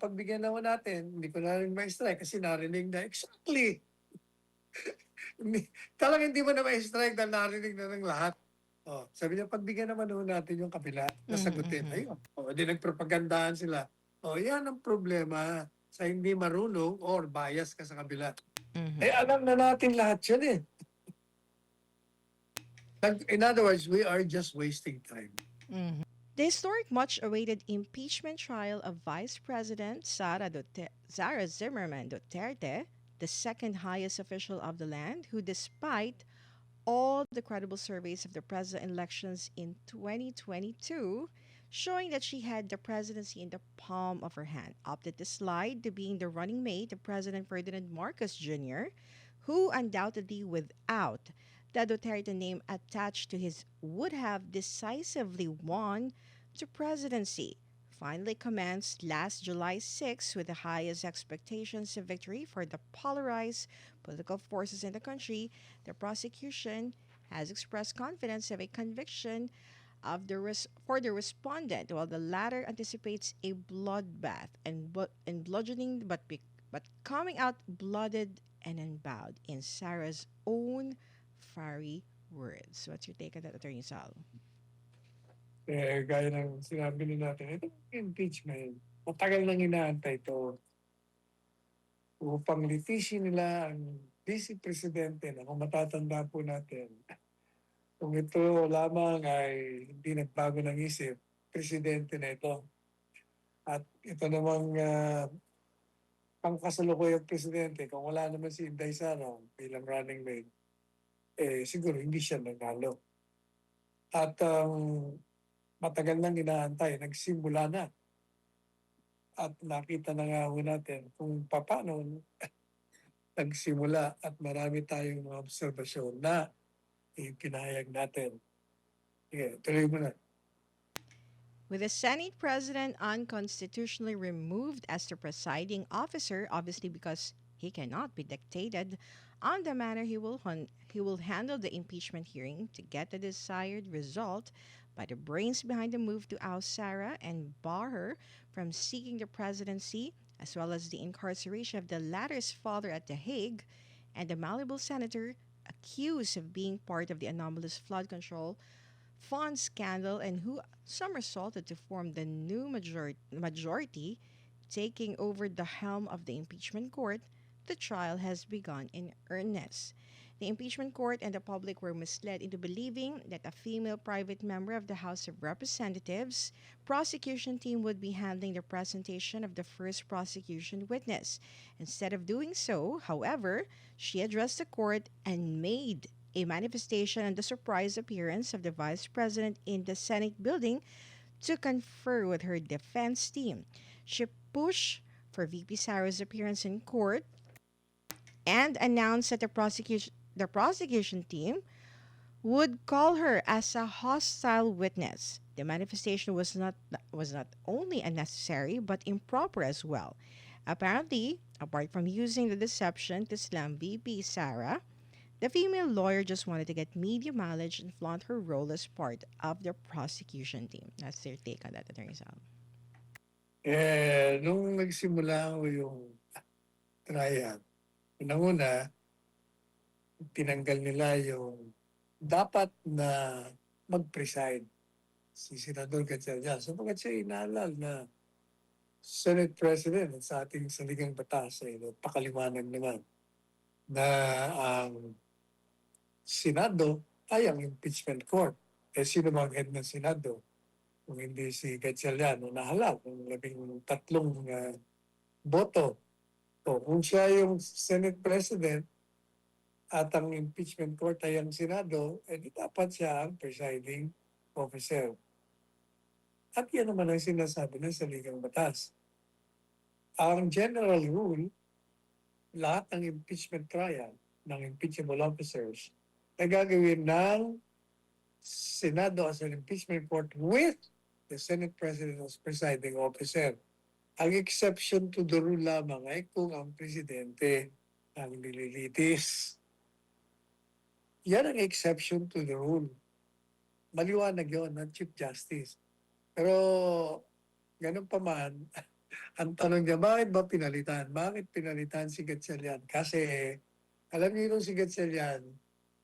pagbigyan naman natin, hindi ko na rin ma-strike kasi narinig na exactly. Talagang hindi mo na ma-strike dahil narinig na ng lahat. Sabi niya, pagbigyan naman natin yung kabila, nasagutin. Ayun. Di nagpropagandahan sila. Yan ang problema sa hindi marunong or bias ka sa kabila. Alam na natin lahat yan eh. In other words, we are just wasting time. The historic, much-awaited impeachment trial of Vice President Sara Zimmerman Duterte, the second highest official of the land, who, despite all the credible surveys of the president elections in 2022, showing that she had the presidency in the palm of her hand, opted to slide to being the running mate of President Ferdinand Marcos Jr., who undoubtedly, without the Duterte name attached to his, would have decisively won the presidency. Finally commenced last July 6 with the highest expectations of victory for the polarized political forces in the country. The prosecution has expressed confidence of a conviction of for the respondent, while the latter anticipates a bloodbath and bludgeoning, but coming out blooded and unbowed in Sarah's own fiery words. What's your take on that, Attorney Sal? Gaya ng sinabi din natin, ito impeachment, matagal nang inaantay ito upang litisin nila ang Vice Presidente na kung matatanda po natin, kung ito lamang ay hindi nagbago ng isip, Presidente na ito. At ito namang pangkasalukuyang Presidente, kung wala naman si Inday Sara bilang running mate, siguro hindi siya nanalo. At matagal nang inaantay, nagsimula na. At nakita na nga ho natin kung paano nagsimula at marami tayong mga obserbasyon na ipinahayag natin. Sige, tuloy mo na. With the Senate President unconstitutionally removed as the presiding officer, obviously because he cannot be dictated on the manner he will handle the impeachment hearing to get the desired result, by the brains behind the move to oust Sarah and bar her from seeking the presidency, as well as the incarceration of the latter's father at The Hague, and the malleable senator accused of being part of the anomalous flood control fund scandal, and who somersaulted to form the new majority taking over the helm of the impeachment court. The trial has begun in earnest. The impeachment court and the public were misled into believing that a female private member of the House of Representatives prosecution team would be handling the presentation of the first prosecution witness. Instead of doing so, however, she addressed the court and made a manifestation on the surprise appearance of the vice president in the Senate building to confer with her defense team. She pushed for VP Sarah's appearance in court and announced that the prosecution team would call her as a hostile witness. The manifestation was not only unnecessary but improper as well. Apparently, apart from using the deception to slam VP Sarah, the female lawyer just wanted to get media mileage and flaunt her role as part of the prosecution team. That's their take on that, Attorney Sal. Nung nagsimula ko yung trial, unang-una, tinanggal nila yung dapat na mag-preside si Senador Gatchalian. Sapagkat siya inaalal na Senate President at sa ating saligang batas ay pakaliwanag naman na ang Senado ay ang impeachment court. Sino bang head ng Senado? Kung hindi si Gatchalian na nahalal ng 13 boto. Kung siya yung Senate President at ang impeachment court ay ang Senado, di dapat siya ang presiding officer. At yan naman ang sinasabi ng saligang batas. Ang general rule, lahat ng impeachment trial ng impeachable officers ay gagawin ng Senado as an impeachment court with the Senate President as presiding officer. Ang exception to the rule lamang ay kung ang presidente ang nililitis. Yan ang exception to the rule. Maliwanag yun ng Chief Justice. Pero ganun pa man, Ang tanong niya, bakit ba pinalitan? Bakit pinalitan si Gatchalian? Kasi, alam niyo yung si Gatchalian,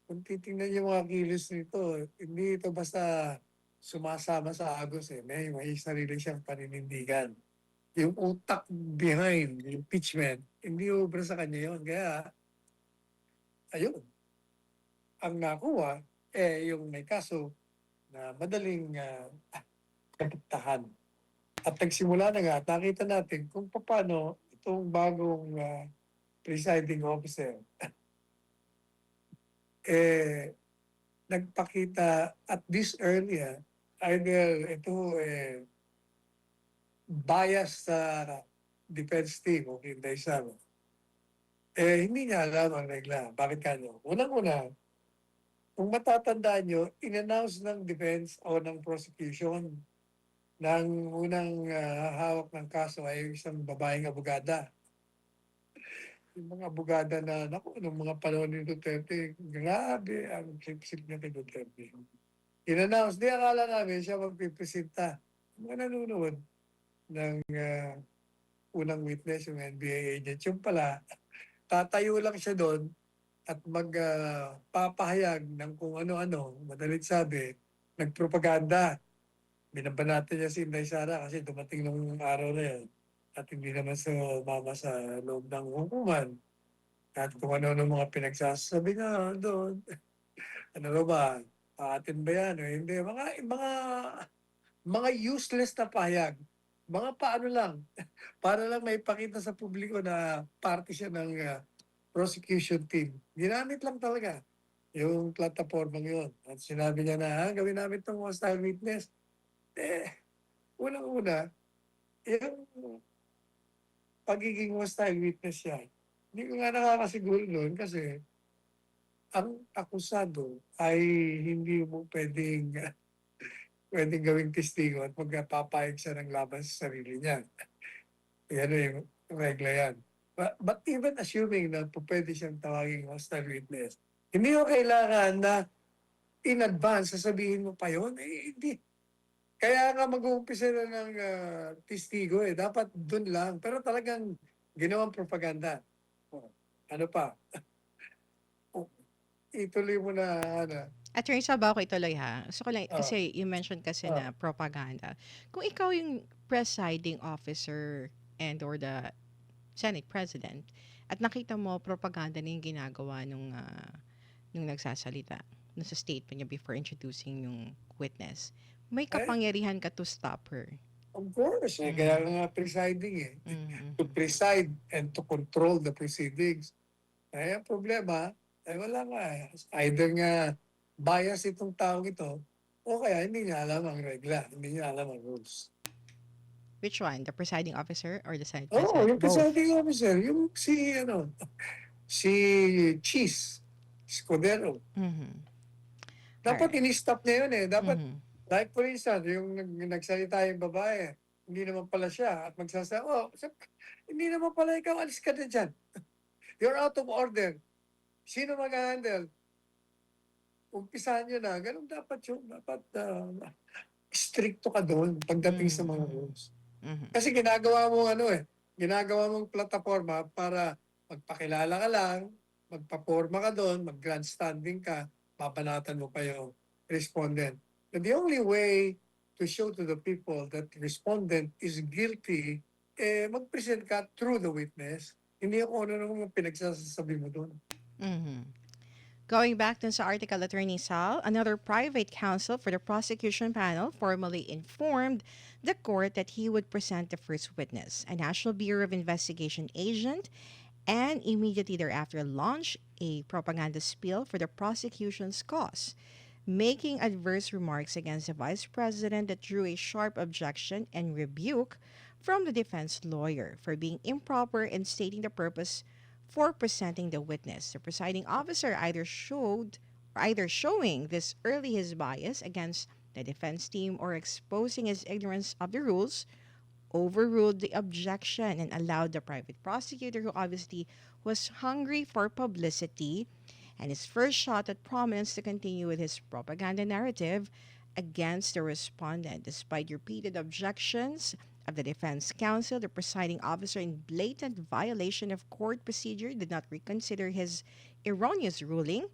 kung titingnan niyo mga kilos nito, hindi ito basta sumasama sa Agos eh. May sarili siyang paninindigan. Yung utak behind yung impeachment, hindi ubra sa kanya yun. Kaya, ayun, ang nakuha, yung may kaso na madaling kapitahan. At nagsimula na nga, nakita natin kung paano itong bagong presiding officer nagpakita at this early, either ito bias sa defense team o Inday Sara. Hindi niya alam ang regla. Bakit kano? Unang-una, kung matatandaan nyo, in-announce ng defense o ng prosecution ng unang hawak ng kaso ay isang babaeng abogada. Yung mga abogada na, naku, nung mga panahon ni Duterte, grabe ang sip-sip niya kay Duterte. In-announce, di akala namin siya magpipresenta. Mga nanonood ng unang witness, yung NBA agent. Yung pala, tatayo lang siya doon at magpapahayag ng kung ano-ano, madalit sabi, nagpropaganda. Binabanatan niya si Inday Sara kasi dumating nung araw na yun at hindi naman sa mama sa loob ng hukuman. At kung ano-ano mga pinagsasabi na doon, ano ba, paatin ba yan o hindi? Mga useless na pahayag. Mga paano lang, para lang may pakita sa publiko na parte siya ng prosecution team. Ginamit lang talaga yung plataformang yun. At sinabi niya na, gawin namin itong hostile witness. Unang-una, yung pagiging hostile witness siya, hindi ko nga nakakasiguro noon kasi ang akusado ay hindi mo pwedeng gawing testigo at magpapayag siya ng laban sa sarili niya. Yan yung regla yan. But even assuming na pwede siyang tawaging hostile witness, hindi mo kailangan na in advance sasabihin mo pa yun. Hindi. Kaya nga mag-uumpisa na ng testigo eh. Dapat dun lang. Pero talagang ginawang propaganda. Ano pa? Ituloy mo na, ano. Attorney Salva, ako ituloy ha. So, Uh, kasi you mentioned kasi uh, na propaganda. Kung ikaw yung presiding officer and or the Senate President at nakita mo propaganda na yung ginagawa nung nagsasalita nung sa statement niya before introducing yung witness, may eh, kapangyarihan ka to stop her. of course. Kaya Mhm. nga presiding eh. To Mhm. preside and to control the proceedings. Ang problema, wala nga eh. Either nga bias itong taong ito, o kaya hindi niya alam ang regla, hindi niya alam ang rules. Which one? The presiding officer or the Senate Oo, President? yung Both. presiding officer, yung si Cheese, Escudero. Mhm. All Dapat right. in-stop niya yun eh. Dapat, Mhm. like for instance, yung nagsalita yung babae, hindi naman pala siya at magsasabi, hindi naman pala ikaw, alis ka na dyan. You're out of order. Sino mag-handle? Umpisahan nyo na. Ganun dapat yun. Dapat stricto ka doon pagdating sa mga Mhm. rules. Mhm. Kasi ginagawa mong plataforma para magpakilala ka lang, magpaporma ka doon, mag-grandstanding ka, babanatan mo pa yung respondent. And the only way to show to the people that the respondent is guilty, mag-present ka through the witness. Hindi ako ano nung pinagsasabi mo doon. Mhm. Going back to sa article, Attorney Sal, another private counsel for the prosecution panel formally informed the court that he would present the first witness, a National Bureau of Investigation agent, and immediately thereafter launched a propaganda spiel for the prosecution's cause, making adverse remarks against the vice president that drew a sharp objection and rebuke from the defense lawyer for being improper in stating the purpose for presenting the witness. The presiding officer either showing this early his bias against the defense team or exposing his ignorance of the rules, overruled the objection and allowed the private prosecutor, who obviously was hungry for publicity and his first shot at prominence, to continue with his propaganda narrative against the respondent. Despite repeated objections, of the defense counsel, the presiding officer, in blatant violation of court procedure, did not reconsider his erroneous ruling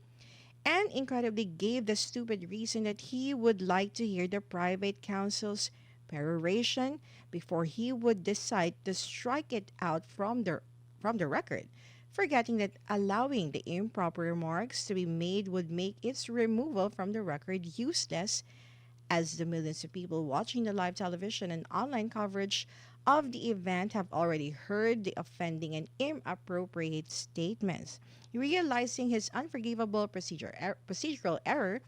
and incredibly gave the stupid reason that he would like to hear the private counsel's peroration before he would decide to strike it out from the record, forgetting that allowing the improper remarks to be made would make its removal from the record useless, as the millions of people watching the live television and online coverage of the event have already heard the offending and inappropriate statements. Realizing his unforgivable procedural error,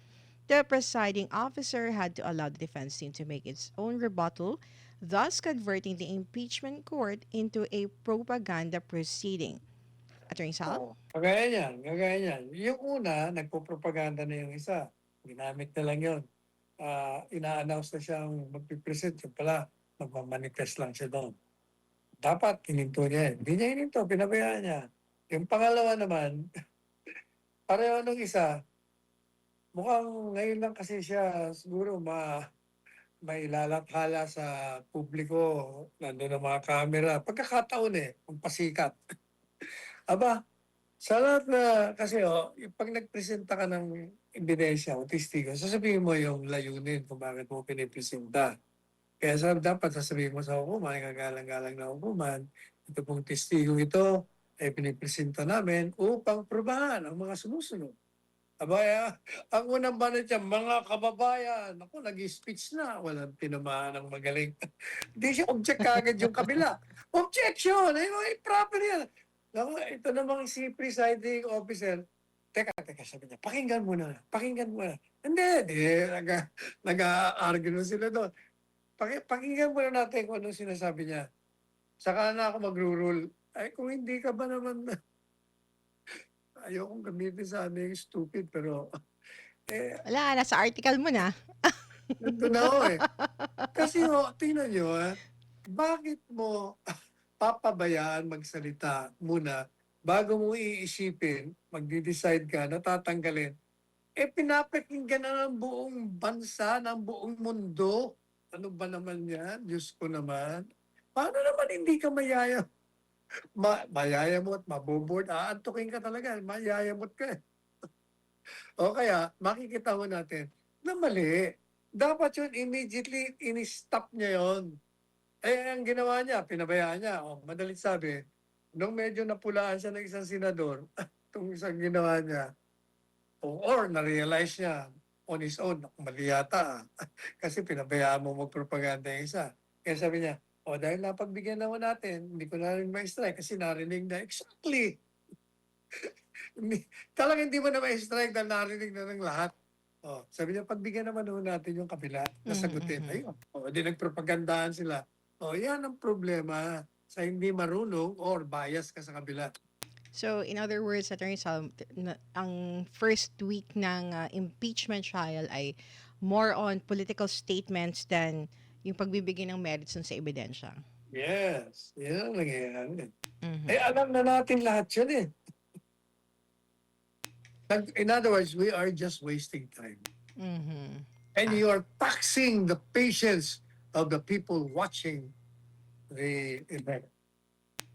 the presiding officer had to allow the defense team to make its own rebuttal, thus converting the impeachment court into a propaganda proceeding. Attorney Sal? Oo, kagaya niyan, kagaya niyan. Yung una, nagpo-propaganda na yung isa. Ginamit na lang yun. Ina-announce na siyang magpipresent. Yung pala, magmamanifest lang siya doon. Dapat, hininto niya. Hindi niya hininto, pinabayaan niya. Yung pangalawa naman, pareho nung isa, mukhang ngayon lang kasi siya siguro may lalathala sa publiko, nandun ang mga camera. Pagkakataon magpasikat. Aba, sa lahat na, kasi pag nagpresenta ka ng ebidensya o testigo, sasabihin mo yung layunin kung bakit mo pinipresenta. Kaya dapat sasabihin mo sa hukuman, kagalang-galang na hukuman, ito pong testigo ito ay pinipresenta namin upang probahan ang mga sumusunod. Abaya, ang unang banat niya, mga kababayan, ako, nag-speech na, walang tinamaan ng magaling. Hindi siya object kagad yung kabila. Objection! Ay, proper yan. Naku, ito namang si presiding officer, teka, sabi niya, pakinggan mo na. Hindi, nag-argue na sila doon. Pakinggan muna natin kung anong sinasabi niya. Saka na ako magro-rule. Ay, kung hindi ka ba naman, ayokong gamitin sa ano yung stupid, pero Wala, nasa article mo na. nandun na ako Kasi tingnan nyo bakit mo papabayaan magsalita muna bago mo iisipin, magde-decide ka, natatanggalin. Pinapakinggan na ng buong bansa, ng buong mundo. Ano ba naman yan? Diyos ko naman. Paano naman hindi ka mayayamot, maboboard, aantukin ka talaga, mayayamot ka. O kaya, makikita mo natin na mali. Dapat yun, immediately, in-stop niya yon. Ang ginawa niya, pinabayaan niya. Madalit sabi, nung medyo napulaan siya ng isang senador, itong isang ginawa niya, or na-realize niya on his own, mali yata. Kasi pinabayaan mo magpropaganda yung isa. Kaya sabi niya, dahil napagbigyan naman natin, hindi ko na rin ma-strike kasi narinig na exactly. Talagang hindi mo na ma-strike dahil narinig na ng lahat. Sabi niya, pagbigyan naman natin yung kabila, nasagutin. Ayun. Di nagpropagandahan sila. Yan ang problema sa hindi marunong or bias ka sa kabila. So, in other words, Attorney Sal, ang first week ng impeachment trial ay more on political statements than yung pagbibigay ng merits sa ebidensya. Yes, yan ang nangyayari. Mhm. Alam na natin lahat yun In other words, we are just wasting time. Mhm. And you are taxing the patience of the people watching the event.